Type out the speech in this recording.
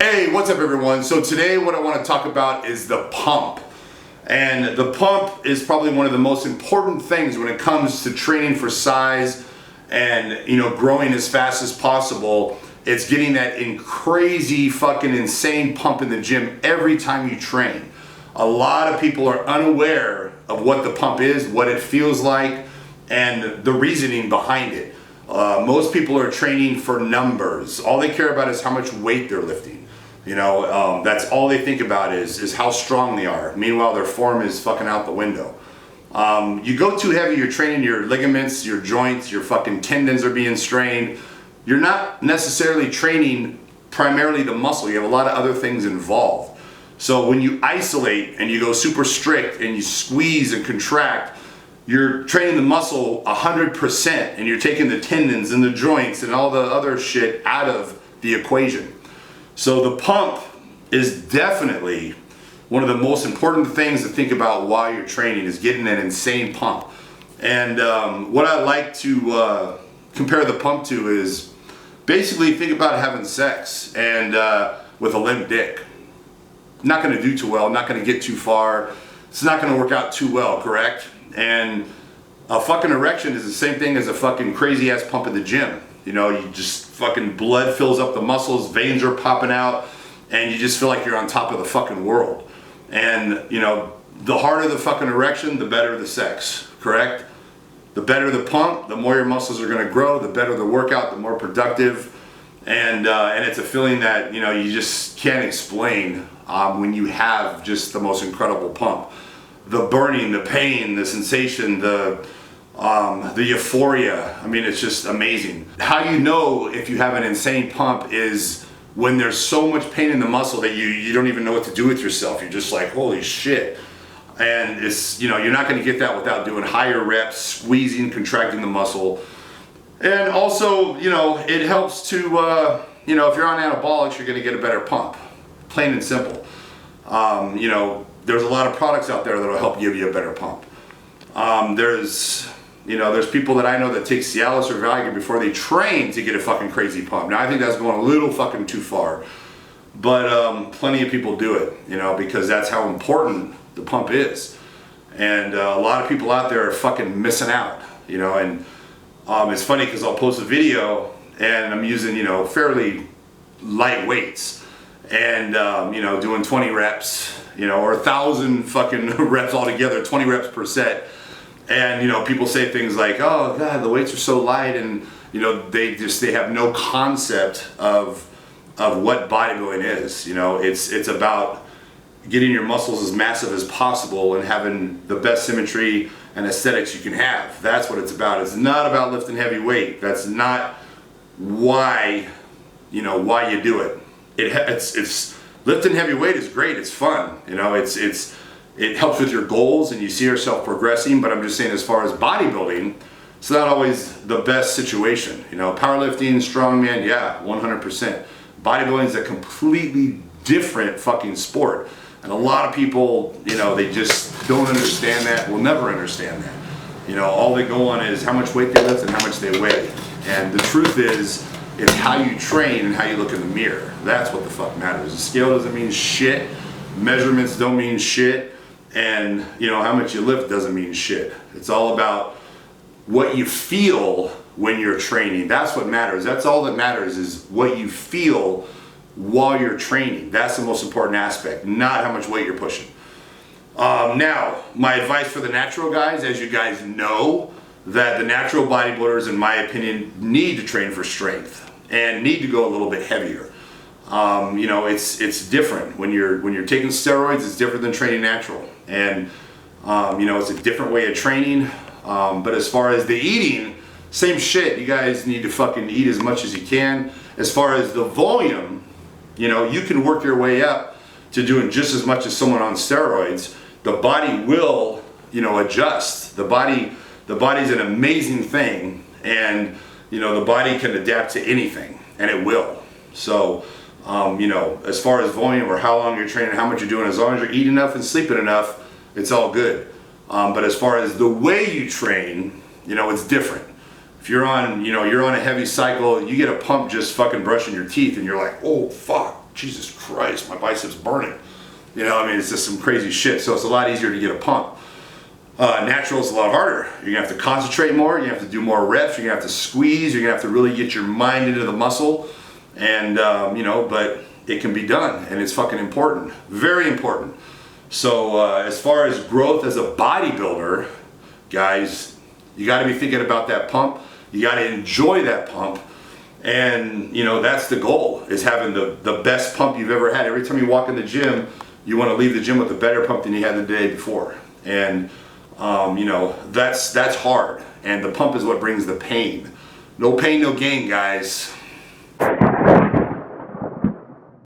Hey, what's up everyone? So today what I want to talk about is the pump. And the pump is probably one of the most important things when it comes to training for size and, growing as fast as possible. It's getting that crazy fucking insane pump in the gym every time you train. A lot of people are unaware of what the pump is, what it feels like, and the reasoning behind it. Most people are training for numbers. All they care about is how much weight they're lifting. That's all they think about is how strong they are. Meanwhile, their form is fucking out the window. You go too heavy, you're training your ligaments, your joints, your fucking tendons are being strained. You're not necessarily training primarily the muscle. You have a lot of other things involved. So when you isolate and you go super strict and you squeeze and contract, you're training the muscle 100% and you're taking the tendons and the joints and all the other shit out of the equation. So the pump is definitely one of the most important things to think about while you're training, is getting an insane pump. And what I like to compare the pump to is basically think about having sex and with a limp dick. Not going to do too well, not going to get too far. It's not going to work out too well, correct? And a fucking erection is the same thing as a fucking crazy ass pump in the gym. You just fucking blood fills up the muscles, veins are popping out, and you just feel like you're on top of the fucking world. And the harder the fucking erection, the better the sex, correct? The better the pump, the more your muscles are going to grow, the better the workout, the more productive. And it's a feeling that you just can't explain when you have just the most incredible pump. The burning, the pain, the sensation, the euphoria. I mean, it's just amazing. How you know if you have an insane pump is when there's so much pain in the muscle that you don't even know what to do with yourself. You're just like, holy shit. And it's, you're not going to get that without doing higher reps, squeezing, contracting the muscle. And also, it helps to, if you're on anabolics, you're going to get a better pump. Plain and simple. There's a lot of products out there that'll help give you a better pump. There's people that I know that take Cialis or Viagra before they train to get a fucking crazy pump. Now I think that's going a little fucking too far, but plenty of people do it, because that's how important the pump is. And a lot of people out there are fucking missing out, and it's funny because I'll post a video and I'm using, fairly light weights and, doing 20 reps, or 1,000 fucking reps altogether, 20 reps per set. And people say things like, oh god, the weights are so light, and they have no concept of what bodybuilding is. It's about getting your muscles as massive as possible and having the best symmetry and aesthetics you can have. That's what it's about. It's not about lifting heavy weight. That's not why you do it. It's lifting heavy weight is great. It's fun. It helps with your goals and you see yourself progressing, but I'm just saying as far as bodybuilding, it's not always the best situation. Powerlifting, strongman, yeah, 100%. Bodybuilding is a completely different fucking sport. And a lot of people, they just don't understand that, will never understand that. All they go on is how much weight they lift and how much they weigh. And the truth is how you train and how you look in the mirror. That's what the fuck matters. The scale doesn't mean shit. Measurements don't mean shit. And how much you lift doesn't mean shit. It's all about what you feel when you're training. That's what matters. That's all that matters, is what you feel while you're training. That's the most important aspect, not how much weight you're pushing. Now, my advice for the natural guys, as you guys know, that the natural bodybuilders, in my opinion, need to train for strength and need to go a little bit heavier. It's different when you're taking steroids. It's different than training natural, and it's a different way of training. But as far as the eating, same shit. You guys need to fucking eat as much as you can. As far as the volume, you can work your way up to doing just as much as someone on steroids. The body will, adjust. The body's an amazing thing, and the body can adapt to anything, and it will. So. As far as volume or how long you're training, how much you're doing, as long as you're eating enough and sleeping enough, it's all good. But as far as the way you train, it's different. If you're on a heavy cycle, you get a pump just fucking brushing your teeth and you're like, oh fuck, Jesus Christ, my biceps burning. You know, I mean, it's just some crazy shit. So it's a lot easier to get a pump. Natural is a lot harder. You're gonna have to concentrate more, you're gonna have to do more reps, you're gonna have to squeeze, you're gonna have to really get your mind into the muscle. And, you know, but it can be done, and it's fucking important. Very important. So as far as growth as a bodybuilder, guys, you gotta be thinking about that pump. You gotta enjoy that pump. And, you know, that's the goal, is having the best pump you've ever had. Every time you walk in the gym, you want to leave the gym with a better pump than you had the day before. And, you know, that's hard. And the pump is what brings the pain. No pain, no gain, guys.